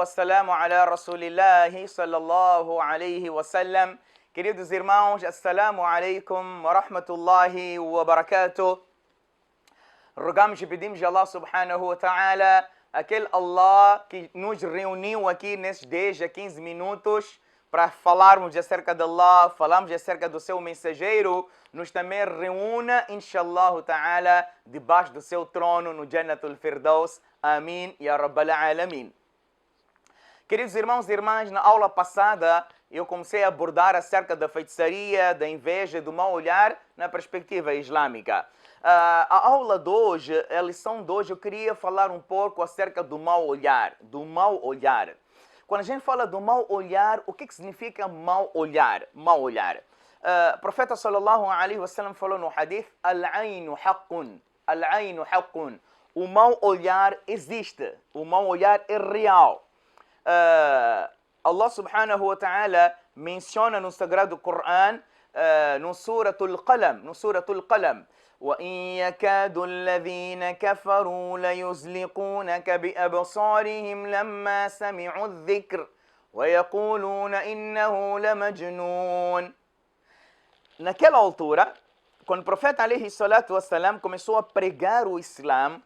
wassalamu ala rasulillahi sallallahu alayhi wa sallam. Queridos irmãos, assalamu alaikum wa rahmatullahi wa barakatuh. Rogamos e pedimos a Allah subhanahu wa ta'ala, aquele Allah que nos reuniu aqui nesses 10 a 15 minutos para falarmos acerca de Allah, falarmos acerca do seu mensageiro, nos também reúna, inshallah ta'ala, debaixo do seu trono no Jannatul Firdaus. Amin, ya Rabbal Alamin. Queridos irmãos e irmãs, na aula passada eu comecei a abordar acerca da feitiçaria, da inveja, do mau olhar na perspectiva islâmica. A aula de hoje, a lição de hoje, eu queria falar um pouco acerca do mau olhar, Quando a gente fala do mau olhar, o que significa mau olhar? Mau olhar. O profeta sallallahu alaihi wasallam falou no hadith: Al-ainu haqqun. Al-ainu haqqun. O mau olhar existe. O mau olhar é real. Allah subhanahu wa ta'ala menciona no Sagrado Coran, no Suratul Qalam, وَإِنْ يَكَادُ الَّذِينَ كَفَرُوا لَيُزْلِقُونَكَ بِأَبْصَارِهِمْ لَمَّا سَمِعُوا الذِّكْرَ وَيَقُولُونَ إِنَّهُ لَمَجْنُونَ. Naquela altura, quando o profeta alayhi salatu wassalam começou a pregar o Islã,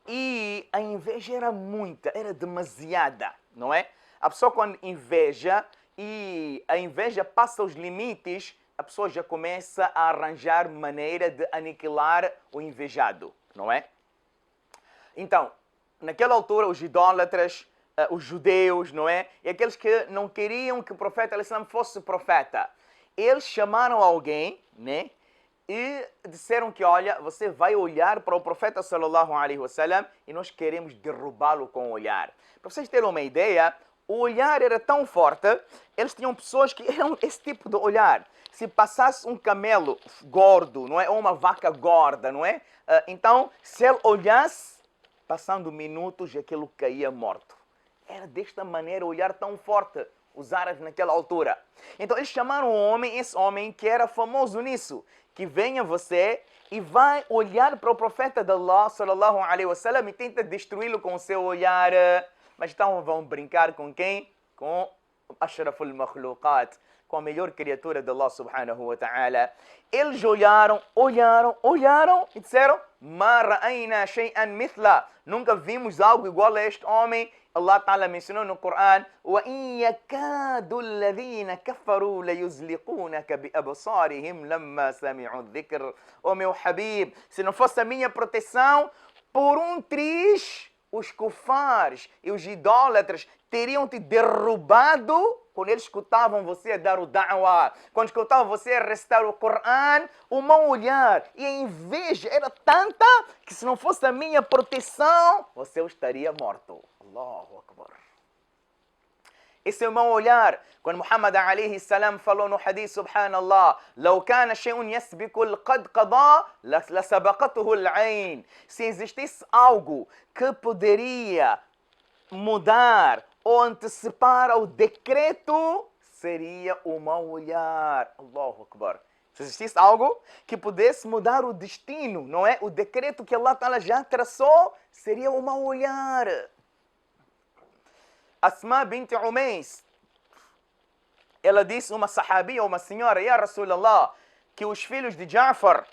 e a inveja era muita, era demasiada, não é? A pessoa quando inveja e a inveja passa os limites, a pessoa já começa a arranjar maneira de aniquilar o invejado, não é? Então, naquela altura, os idólatras, os judeus, não é? E aqueles que não queriam que o profeta alislam fosse profeta, eles chamaram alguém, né? E disseram que, olha, você vai olhar para o profeta sallallahu alaihi wasallam e nós queremos derrubá-lo com o olhar. Para vocês terem uma ideia, o olhar era tão forte, eles tinham pessoas que eram esse tipo de olhar. Se passasse um camelo gordo, não é? Ou uma vaca gorda, não é? Então, se ele olhasse, passando minutos, aquilo caía morto. Era desta maneira o olhar tão forte, os árabes naquela altura. Então, eles chamaram um homem, esse homem que era famoso nisso, que venha você e vai olhar para o profeta de Allah, sallallahu alaihi wasallam, e tenta destruí-lo com o seu olhar. Mas então vão brincar com quem? Com Ashraful Makhluqat, com a melhor criatura de Allah subhanahu wa ta'ala. Eles olharam e disseram: Ma ra'ayna shay'an mithla. Nunca vimos algo igual a este homem. Allah Ta'ala mencionou no Coran: وَإِنْ يَكَادُ الَّذِينَ كَفَرُوا لَيُزْلِقُونَكَ بِأَبْصَارِهِمْ لَمَّا سَمِعُوا الذِّكْرَ. Oh meu Habib, se não fosse a minha proteção, por um triz, os kufares e os idólatras teriam te derrubado quando eles escutavam você a dar o da'wah, quando escutavam você a recitar o Coran. O mau olhar e a inveja era tanta que se não fosse a minha proteção, você estaria morto. Allahu Akbar. Esse é o mau olhar. Quando Muhammad alayhi salam falou no hadith, subhanallah, لو كان شيء يسبق القد قضاء لسبقته العين. Se existisse algo que poderia mudar ou antecipar o decreto, seria o mau olhar. Allahu Akbar. Se existisse algo que pudesse mudar o destino, não é? O decreto que Allah Ta'ala já traçou, seria o mau olhar. Asma bint Umays, ela disse, uma sahabia, uma senhora: Ya Rasulallah, que os filhos de Ja'far,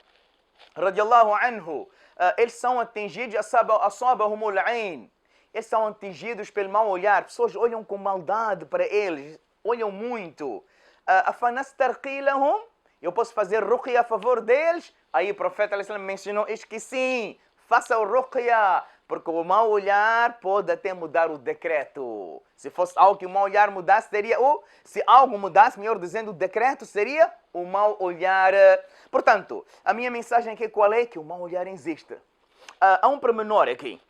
radiallahu anhu, eles são atingidos, asabahumul ain. Eles são atingidos pelo mau olhar. Pessoas olham com maldade para eles, olham muito. Afanastarqilahum? Eu posso fazer ruqya a favor deles? Aí o profeta mencionou isto que sim, faça o ruqya, porque o mau olhar pode até mudar o decreto. Se fosse algo que o mau olhar mudasse, seria se algo mudasse, melhor dizendo, o decreto seria o mau olhar. Portanto, a minha mensagem aqui qual é? Que o mau olhar existe. Há um pormenor aqui.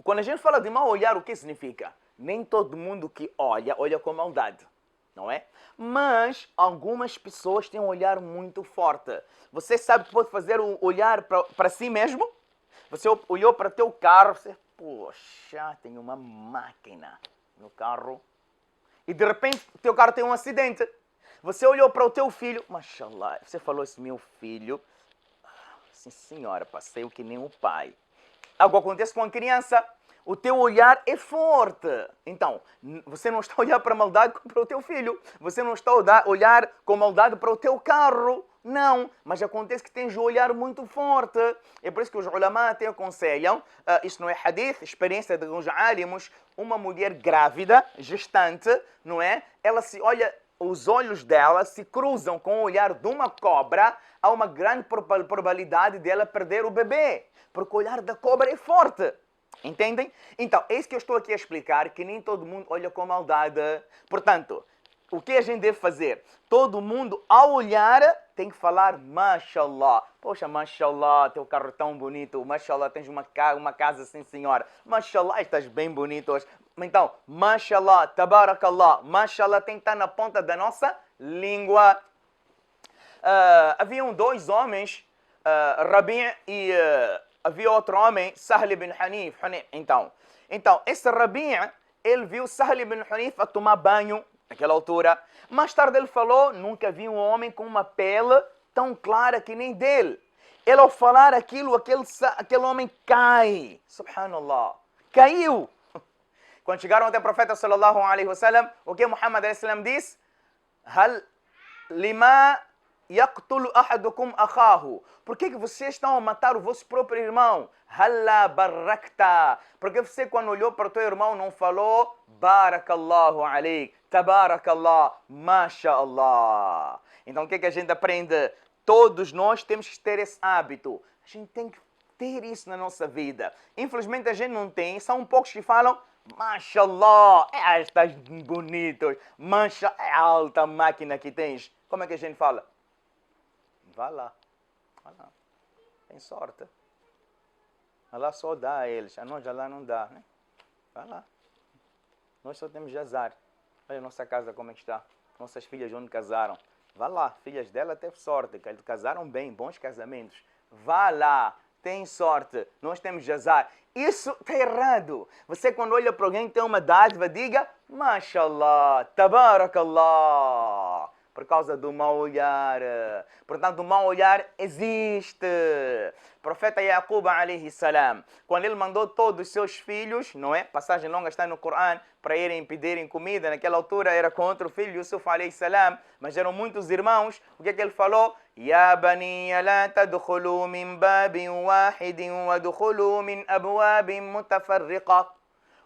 Quando a gente fala de mau olhar, o que significa? Nem todo mundo que olha com maldade, não é? Mas algumas pessoas têm um olhar muito forte. Você sabe que pode fazer um olhar para si mesmo? Você olhou para o teu carro, você, poxa, tem uma máquina no carro. E de repente o teu carro tem um acidente. Você olhou para o teu filho, mashallah, você falou assim: meu filho, sim senhora, passei o que nem o pai. Algo acontece com a criança. o teu olhar é forte. Então, você não está a olhar para a maldade para o teu filho. Você não está a olhar com maldade para o teu carro. Não, mas acontece que tens um olhar muito forte. É por isso que os ulama até aconselham, isto não é hadith, experiência de uns alimos, uma mulher grávida, gestante, não é? Ela se olha, os olhos dela se cruzam com o olhar de uma cobra, há uma grande probabilidade dela perder o bebê, porque o olhar da cobra é forte. Entendem? Então, é isso que eu estou aqui a explicar, que nem todo mundo olha com maldade. Portanto, o que a gente deve fazer? Todo mundo, ao olhar, tem que falar Mashallah. Poxa, Mashallah, teu carro é tão bonito. Mashallah, tens uma casa assim, senhora. Mashallah, estás bem bonito hoje. Então, Mashallah, Tabarakallah. Mashallah tem que estar na ponta da nossa língua. Haviam dois homens, Rabi' e havia outro homem, Sahl ibn Hanif. Então, esse Rabi', ele viu Sahl ibn Hanif a tomar banho naquela altura. Mais tarde ele falou, nunca vi um homem com uma pele tão clara que nem dele. Ele ao falar aquilo, aquele homem cai. Subhanallah. Caiu. Quando chegaram até o profeta sallallahu alaihi wasallam, o que Muhammad alaihi wasallam disse? Hal lima yaqtulu ahadukum akhahu. Por que vocês estão a matar o vosso próprio irmão? Halla barakta. Porque você, quando olhou para o teu irmão, não falou Barakallahu alaik, Tabarakallah, Masha'Allah. Então o que a gente aprende? Todos nós temos que ter esse hábito. A gente tem que ter isso na nossa vida. Infelizmente a gente não tem. São poucos que falam Mashallah, estás bonito. Masha, é a alta máquina que tens. Como é que a gente fala? Vá lá. Tem sorte. Allah só dá a eles. A nós Allah não dá, né? Vá lá. Nós só temos azar. Olha a nossa casa como é que está. Nossas filhas onde casaram. Vá lá. Filhas dela teve sorte. Casaram bem. Bons casamentos. Vá lá. Tem sorte. Nós temos azar. Isso está errado. Você quando olha para alguém que tem uma dádiva, diga Mashallah, Tabarakallah. Por causa do mau olhar. Portanto, o mau olhar existe. O profeta Yaqub alaihi salam, quando ele mandou todos os seus filhos, não é? Passagem longa está no Corão, para irem pedirem comida, naquela altura era contra o filho Yusuf alaihi salam, mas eram muitos irmãos. O que é que ele falou? Ya bani la tadkhulu min babin wahidin wadkhulu min abwabin mutafarriqa.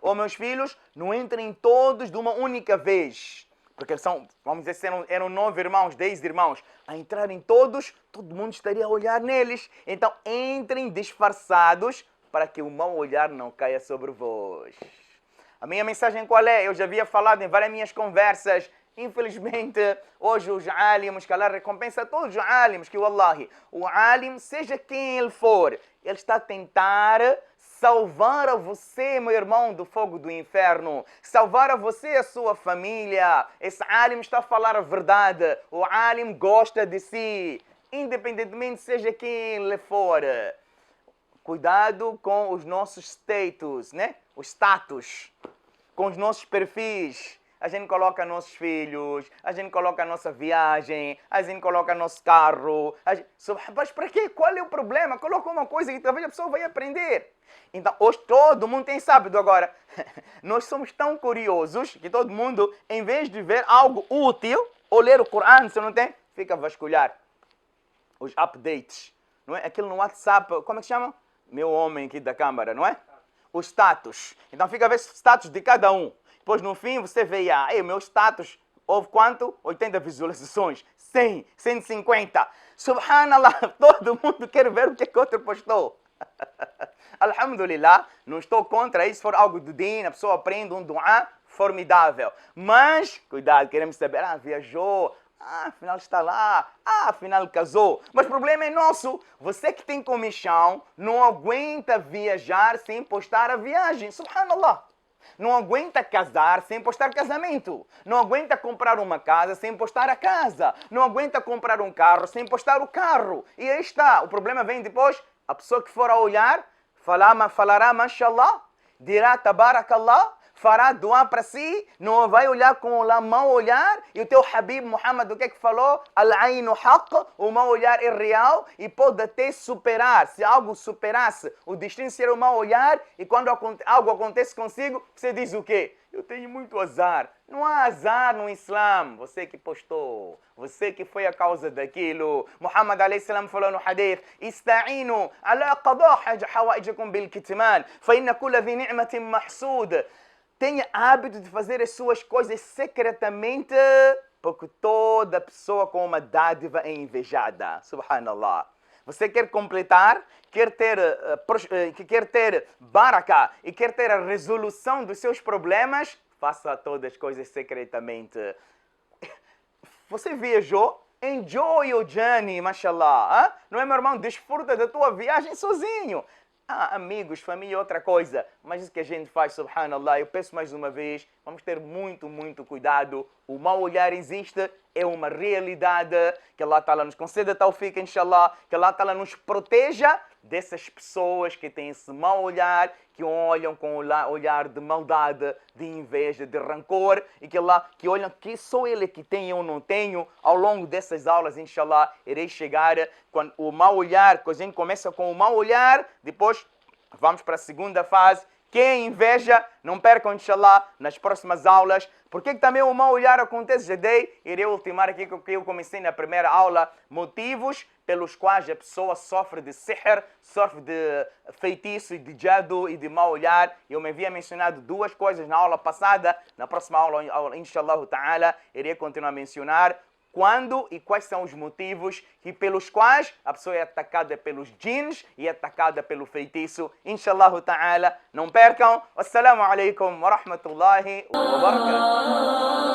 Ó meus filhos, não entrem todos de uma única vez. Porque eles são, vamos dizer, eram 9 irmãos, 10 irmãos. A entrarem todos, todo mundo estaria a olhar neles. Então, entrem disfarçados para que o mau olhar não caia sobre vós. A minha mensagem qual é? Eu já havia falado em várias minhas conversas. Infelizmente, hoje os alimos, que Allah recompensa a todos os alimos, que wallahi, o alim, seja quem ele for, ele está a tentar salvar a você, meu irmão, do fogo do inferno. Salvar a você e a sua família. Esse alim está a falar a verdade. O alim gosta de si. Independentemente seja quem ele for. Cuidado com os nossos status, né? O status. Com os nossos perfis. A gente coloca nossos filhos, a gente coloca a nossa viagem, a gente coloca nosso carro. Mas para quê? Qual é o problema? Coloca uma coisa que talvez a pessoa vai aprender. Então, hoje todo mundo tem sábado agora. Nós somos tão curiosos que todo mundo, em vez de ver algo útil, ou ler o Corão, se não tem, fica a vasculhar os updates. Não é? Aquilo no WhatsApp, como é que chama? Meu homem aqui da câmara, não é? Os status. Então fica a ver o status de cada um. Depois, no fim, você vê, o meu status, houve quanto? 80 visualizações, 100, 150. Subhanallah, todo mundo quer ver o que o outro postou. Alhamdulillah, não estou contra isso, se for algo do din, a pessoa aprende um dua formidável. Mas, cuidado, queremos saber, viajou, afinal está lá, afinal casou. Mas o problema é nosso. Você que tem comichão, não aguenta viajar sem postar a viagem. Subhanallah. Não aguenta casar sem postar casamento. Não aguenta comprar uma casa sem postar a casa. Não aguenta comprar um carro sem postar o carro. E aí está. O problema vem depois. A pessoa que for a olhar, falará Mashallah, dirá Tabarakallah, fará doar para si, não vai olhar com o mau olhar, e o teu Habib Muhammad, o que é que falou? Al-Ainu Haqq, o mau olhar é real e pode até superar. Se algo superasse o destino ser o mau olhar, e quando algo acontece consigo, você diz o quê? Eu tenho muito azar. Não há azar no Islã. Você que postou, você que foi a causa daquilo. Muhammad a.s. falou no hadith: Ista'inu ala qada hawaijakum bil kitman, fa inna kulla dhi ni'matin mahsud. Tenha hábito de fazer as suas coisas secretamente, porque toda pessoa com uma dádiva é invejada. Subhanallah. Você quer completar, quer ter baraka e quer ter a resolução dos seus problemas, faça todas as coisas secretamente. Você viajou? Enjoy your journey, mashallah. Não é, meu irmão? Desfruta da tua viagem sozinho. Amigos, família, outra coisa. Mas isso que a gente faz, subhanallah, eu peço mais uma vez, vamos ter muito, muito cuidado. O mau olhar existe, é uma realidade. Que Allah Ta'ala nos conceda tawfiq, inshallah. Que Allah Ta'ala nos proteja dessas pessoas que têm esse mau olhar, que olham com olhar de maldade, de inveja, de rancor, e que olham que só ele que tem, eu não tenho. Ao longo dessas aulas, inshallah, irei chegar quando o mau olhar, quando a gente começa com o mau olhar, depois vamos para a segunda fase, que é inveja. Não percam, inshallah, nas próximas aulas. Por que também o mau olhar acontece? Irei ultimar aqui o que eu comecei na primeira aula, motivos pelos quais a pessoa sofre de sihr, sofre de feitiço e de jadu e de mau olhar. Eu me havia mencionado duas coisas na aula passada. Na próxima aula, inshallah ta'ala, irei continuar a mencionar quando e quais são os motivos pelos quais a pessoa é atacada pelos jinns e é atacada pelo feitiço. Inshallah ta'ala. Não percam. Assalamu alaikum wa rahmatullahi wa barakatuh.